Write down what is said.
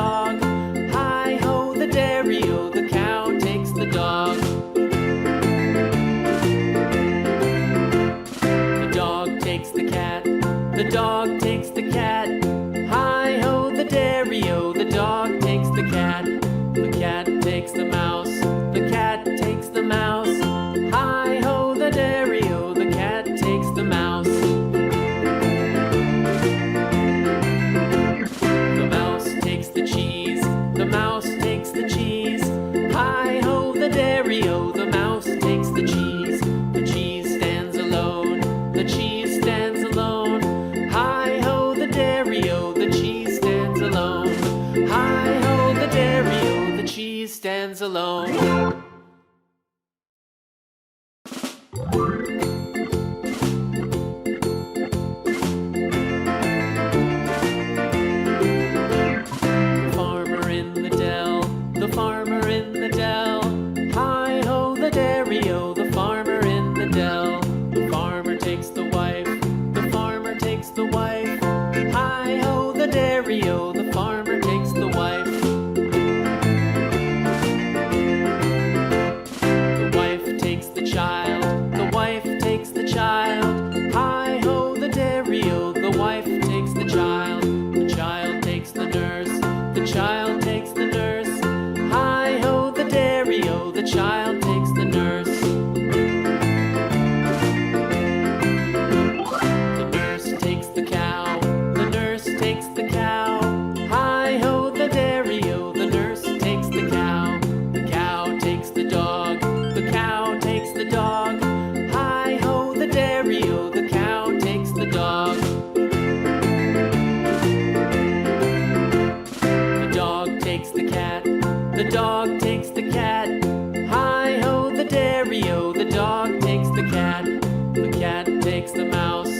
dog. Hi-ho, the dairy-o, the cow takes the dog. The dog takes the cat. The dog takes the cat. Hi-ho, the dairy-o, the dog takes the cat. The cat takes the mouse. The cat takes the mouse. Hi-ho, the dairy-o, the cat takes the mouse. The mouse takes the cheese. The mouse takes the cheese. Hi-ho, the dairy-o, the mouse takes the cheese. The cheese stands alone. The cheese stands alone. Hi-ho, the dairy-o, the cheese stands alone. Hi-ho, the dairy-o, the cheese stands alone. The farmer in the dell. The farmer in the dell. Hi-ho, the dairy-o, the farmer in the dell. The farmer takes the wife. The farmer takes the wife. Hi-ho, the dairy-o, the farmer takes the wife. The wife takes the child. The wife takes the child. Hi-ho, the dairy-o, the wife takes the child. The child takes the nurse. The child takes the nurse. Hi-ho, the dairy-o, the child takes the nurse. The nurse takes the cow. The nurse takes the cow. Hi-ho, the dairy-o, the nurse takes the cow. The cow takes the dog. The cow takes the dog. Hi-ho, the dairy-o, the cow takes the dog. The dog takes the cat. The dog takes the cat. Hi-ho, the dairy-o, the dog takes the cat. The cat takes the mouse.